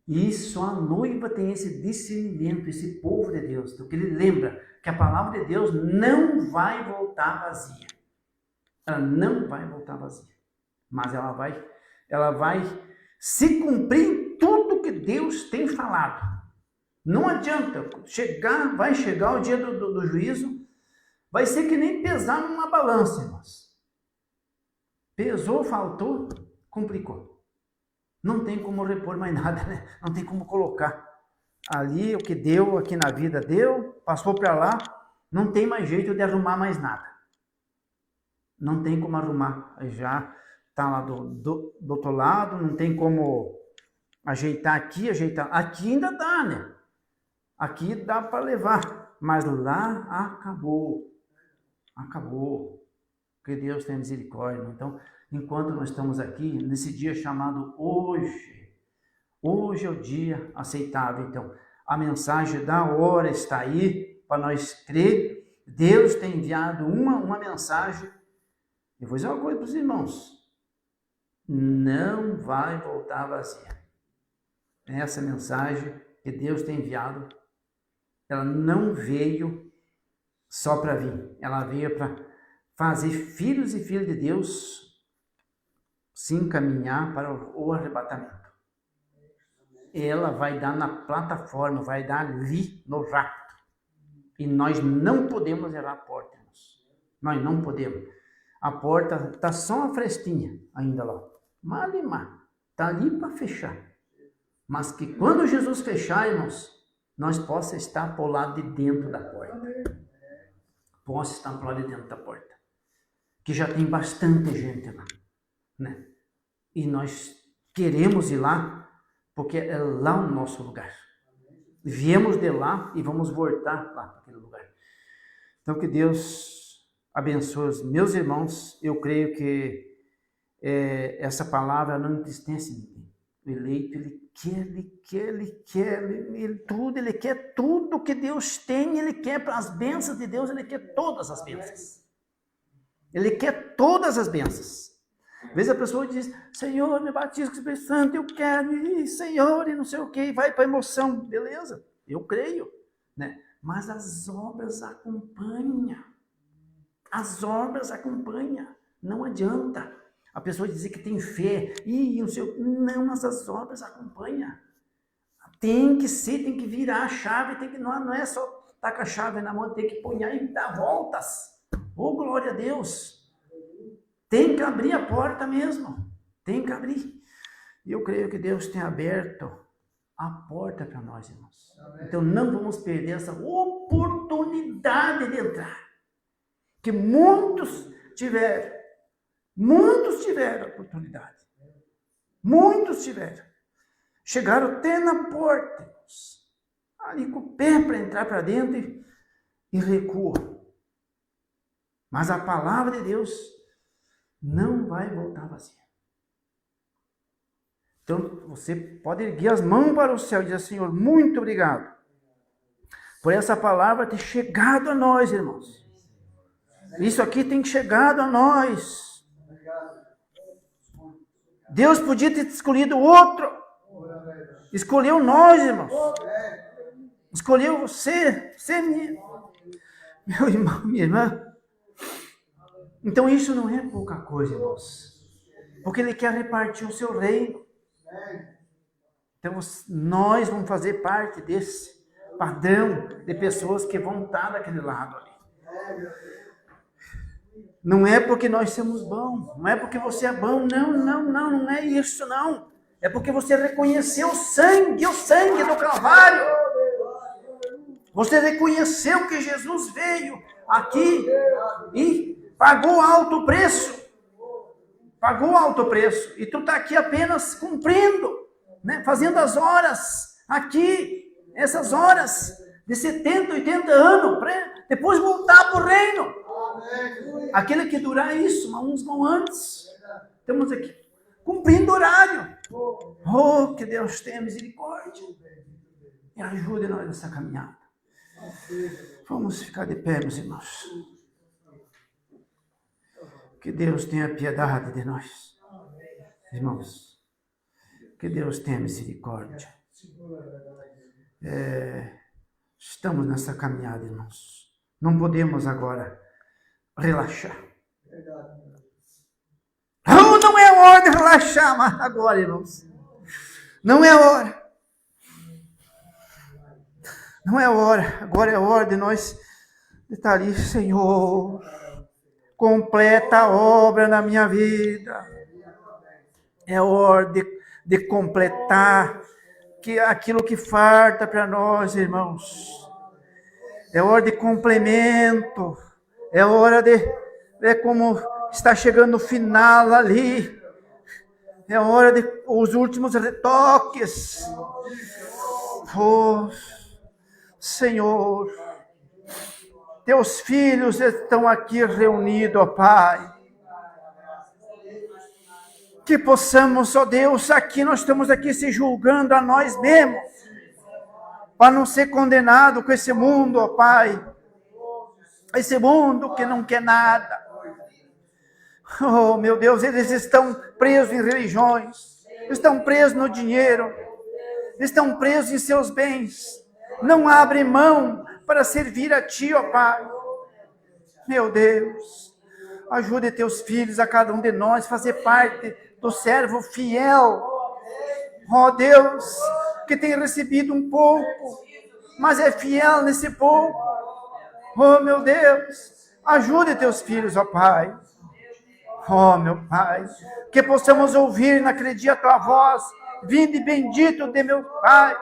Isso, a noiva tem esse discernimento, esse povo de Deus, porque ele lembra que a palavra de Deus não vai voltar vazia. Ela não vai voltar vazia. Mas ela vai se cumprir em tudo que Deus tem falado. Não adianta, vai chegar o dia do juízo, vai ser que nem pesar numa balança, irmãos. Pesou, faltou, complicou. Não tem como repor mais nada, né? Não tem como colocar. Ali, o que deu aqui na vida deu, passou para lá, não tem mais jeito de arrumar mais nada. Não tem como arrumar. Já tá lá do outro lado, não tem como ajeitar aqui, ajeitar. Aqui ainda dá, né? Aqui dá para levar, mas lá acabou. Acabou. Que Deus tenha misericórdia. Então, enquanto nós estamos aqui, nesse dia chamado hoje é o dia aceitável. Então, a mensagem da hora está aí para nós crer. Deus tem enviado uma mensagem. Eu vou dizer uma coisa para os irmãos. Não vai voltar vazia. Essa mensagem que Deus tem enviado, ela não veio só para vir. Ela veio para fazer filhos e filhas de Deus se encaminhar para o arrebatamento. Ela vai dar na plataforma, vai dar ali no rapto. E nós não podemos errar a porta, irmãos. Nós não podemos. A porta está só uma frestinha ainda lá. Malemar. Está ali para fechar. Mas que quando Jesus fechar, irmãos, nós possamos estar para o lado de dentro da porta. Possa estar para o lado de dentro da porta. Que já tem bastante gente lá. Né? E nós queremos ir lá, porque é lá o nosso lugar. Viemos de lá e vamos voltar lá para aquele lugar. Então que Deus abençoe os meus irmãos. Eu creio que essa palavra não entristece ninguém. O eleito, ele quer tudo que Deus tem, ele quer para as bênçãos de Deus, ele quer todas as bênçãos. Ele quer todas as bênçãos. Às vezes a pessoa diz, Senhor, me batiza com o Espírito Santo, eu quero, e Senhor, e não sei o que, vai para a emoção. Beleza, eu creio, né? Mas as obras acompanham. As obras acompanham. Não adianta a pessoa dizer que tem fé, e não sei o que. Não, mas as obras acompanham. Tem que ser, tem que virar a chave, não é só estar com a chave na mão, tem que pôr e dar voltas. Oh, glória a Deus! Tem que abrir a porta mesmo. Tem que abrir. E eu creio que Deus tem aberto a porta para nós, irmãos. Então não vamos perder essa oportunidade de entrar. Que muitos tiveram a oportunidade. Muitos tiveram. Chegaram até na porta, irmãos. Ali com o pé para entrar para dentro e recuam. Mas a palavra de Deus não vai voltar vazia. Então, você pode erguer as mãos para o céu e dizer, Senhor, muito obrigado por essa palavra ter chegado a nós, irmãos. Isso aqui tem chegado a nós. Deus podia ter escolhido outro. Escolheu nós, irmãos. Escolheu você, meu irmão, minha irmã. Então isso não é pouca coisa, irmãos. Porque Ele quer repartir o seu reino. Então nós vamos fazer parte desse padrão de pessoas que vão estar daquele lado ali. Não é porque nós somos bons, não é porque você é bom, não é isso, não. É porque você reconheceu o sangue do Calvário. Você reconheceu que Jesus veio aqui e pagou alto preço. Pagou alto preço. E tu está aqui apenas cumprindo, né? Fazendo as horas aqui, essas horas de 70, 80 anos, para depois voltar para o reino. Aquele que durar isso, uns vão antes. Estamos aqui cumprindo horário. Oh, que Deus tenha misericórdia. E ajude nós nessa caminhada. Vamos ficar de pé, meus irmãos. Que Deus tenha piedade de nós. Irmãos, que Deus tenha misericórdia. Estamos nessa caminhada, irmãos. Não podemos agora relaxar. Não é hora de relaxar agora, irmãos. Não é hora. Não é hora. Agora é hora de nós estar ali, Senhor. Completa a obra na minha vida. É hora de completar aquilo que falta para nós, irmãos. É hora de complemento. É hora de... É como está chegando o final ali. É hora de os últimos retoques. Oh, Senhor, teus filhos estão aqui reunidos, ó Pai. Que possamos, ó Deus, nós estamos aqui se julgando a nós mesmos, para não ser condenado com esse mundo, ó Pai. Esse mundo que não quer nada. Oh, meu Deus, eles estão presos em religiões, estão presos no dinheiro, estão presos em seus bens, não abrem mão para servir a Ti, ó Pai. Meu Deus, ajude teus filhos, a cada um de nós, fazer parte do servo fiel, ó Deus, que tem recebido um pouco, mas é fiel nesse pouco. Oh, meu Deus, ajude teus filhos, ó Pai. Oh, meu Pai, que possamos ouvir naquele dia a Tua voz, vinde bendito de meu Pai,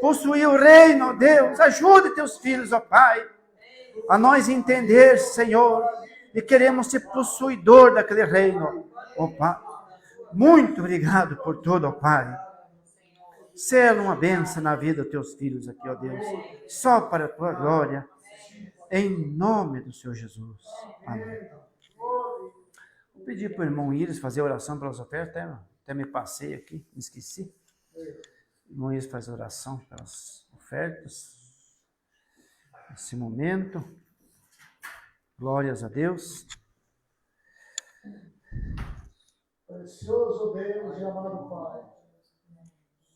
possuir o reino, ó Deus. Ajude teus filhos, ó Pai, a nós entender, Senhor, e queremos ser possuidor daquele reino, ó Pai. Muito obrigado por tudo, ó Pai. Sela uma bênção na vida dos teus filhos aqui, ó Deus, só para a Tua glória, em nome do Senhor Jesus. Amém. Vou pedir para o irmão Iris fazer oração pelas ofertas, até me passei aqui, me esqueci. O irmão Iris faz oração pelas ofertas, nesse momento. Glórias a Deus. Precioso Deus e amado Pai,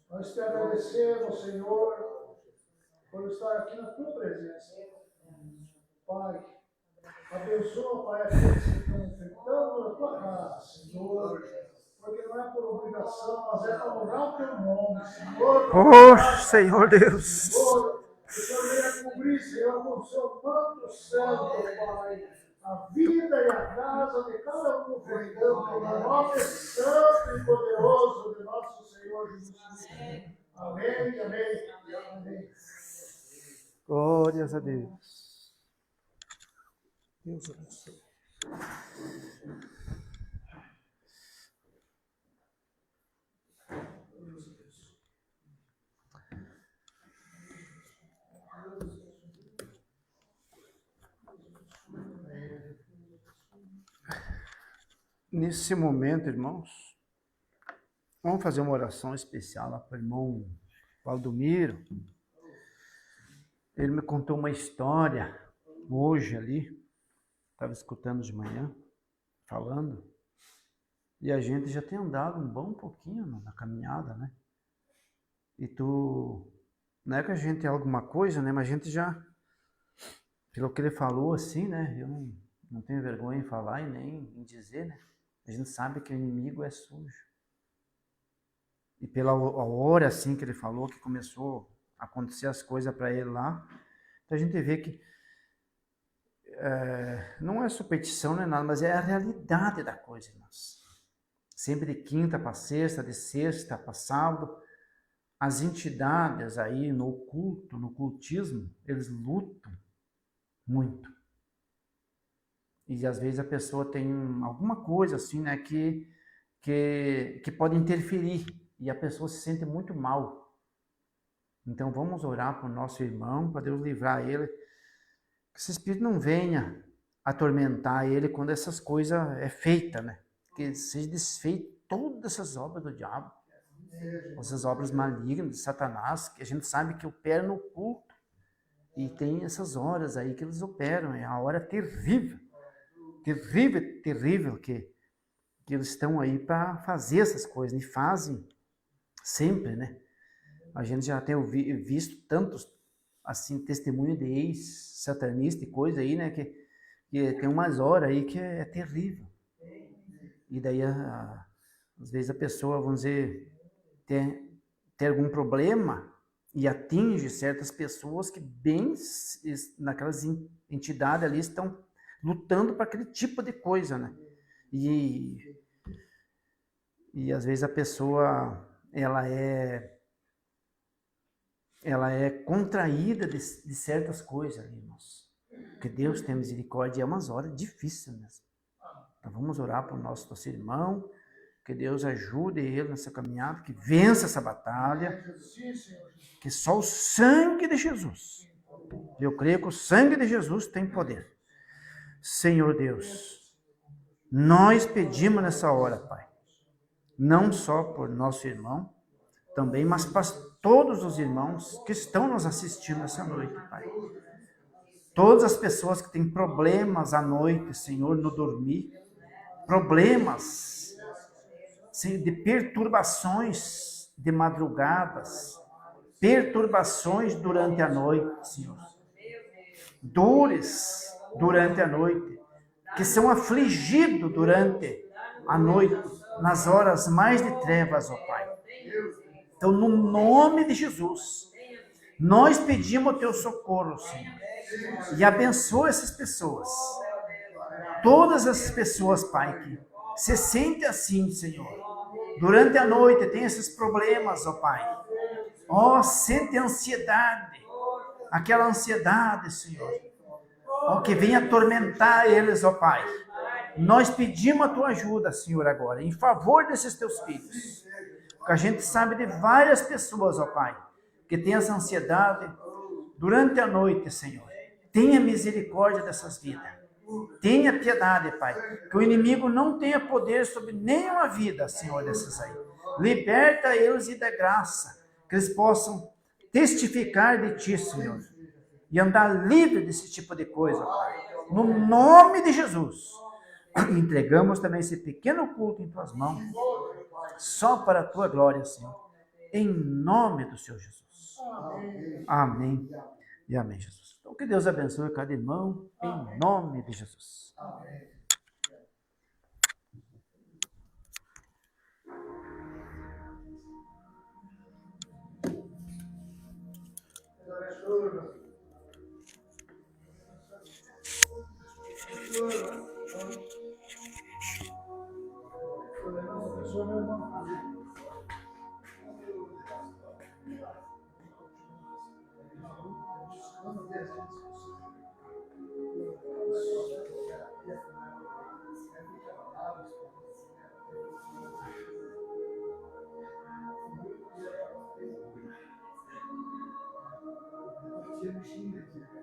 nós te agradecemos, Senhor, por estar aqui na Tua presença. Pai, abençoa, Pai, aqueles que estão enfrentando a Tua casa, Senhor, porque não é por obrigação, mas é para honrar o Teu nome, Senhor. Oh, Senhor Deus. Senhor, que o Senhor venha cobrir, Senhor, com o Seu manto santo, Pai, a vida e a casa de cada um ofertando, no nome santo e poderoso de nosso Senhor Jesus Cristo. Amém, amém, amém. Glórias a Deus. Deus abençoe. Nesse momento, irmãos, vamos fazer uma oração especial lá para o irmão Valdomiro. Ele me contou uma história hoje ali, estava escutando de manhã, falando, e a gente já tem andado um bom pouquinho na caminhada, né? E não é que a gente é alguma coisa, né? Mas a gente já, pelo que ele falou assim, né? Eu não tenho vergonha em falar e nem em dizer, né? A gente sabe que o inimigo é sujo. E pela hora assim que ele falou, que começou a acontecer as coisas para ele lá, então a gente vê que não é superstição, não é nada, mas é a realidade da coisa, irmãos. Sempre de quinta para sexta, de sexta para sábado, as entidades aí no oculto, no ocultismo, eles lutam muito. E às vezes a pessoa tem alguma coisa assim, né, que pode interferir e a pessoa se sente muito mal. Então vamos orar para o nosso irmão, para Deus livrar ele, que esse espírito não venha atormentar ele quando essas coisas é feita, né? Que seja desfeito todas essas obras do diabo, essas obras malignas de Satanás, que a gente sabe que opera no oculto. E tem essas horas aí que eles operam, é a hora terrível. Terrível que eles estão aí para fazer essas coisas, e fazem sempre, né? A gente já tem visto tantos, assim, testemunho de ex-satanista e coisa aí, né? Que tem umas horas aí que é terrível. E daí, às vezes a pessoa, vamos dizer, tem algum problema e atinge certas pessoas que bem naquelas entidades ali estão lutando para aquele tipo de coisa, né? E às vezes a pessoa, ela é contraída de certas coisas ali, irmãos. Porque Deus tem misericórdia, é umas horas difíceis mesmo. Então vamos orar para o nosso irmão, Que Deus ajude ele nessa caminhada, que vença essa batalha, Sim, Senhor. que só o sangue de Jesus, eu creio que o sangue de Jesus tem poder. Senhor Deus, nós pedimos nessa hora, Pai, não só por nosso irmão, também, mas para todos os irmãos que estão nos assistindo nessa noite, Pai. Todas as pessoas que têm problemas à noite, Senhor, no dormir, problemas de perturbações de madrugadas, perturbações durante a noite, Senhor. Dores durante a noite, que são afligidos durante a noite, nas horas mais de trevas, ó Pai. Então, no nome de Jesus, nós pedimos o teu socorro, Senhor, e abençoa essas pessoas. Todas essas pessoas, Pai, que se sentem assim, Senhor, durante a noite, tem esses problemas, ó Pai. Ó, sente ansiedade, aquela ansiedade, Senhor, ó, que vem atormentar eles, ó Pai. Nós pedimos a tua ajuda, Senhor, agora, em favor desses teus filhos. Porque a gente sabe de várias pessoas, ó Pai, que tem essa ansiedade durante a noite, Senhor. Tenha misericórdia dessas vidas. Tenha piedade, Pai. Que o inimigo não tenha poder sobre nenhuma vida, Senhor, dessas aí. Liberta eles e dá graça. Que eles possam testificar de Ti, Senhor. E andar livre desse tipo de coisa, Pai. No nome de Jesus. Entregamos também esse pequeno culto em Tuas mãos. Só para a Tua glória, Senhor. Em nome do Senhor Jesus. Amém. E amém, Jesus. Então, que Deus abençoe cada irmão, em nome de Jesus. Tira o xinga aqui.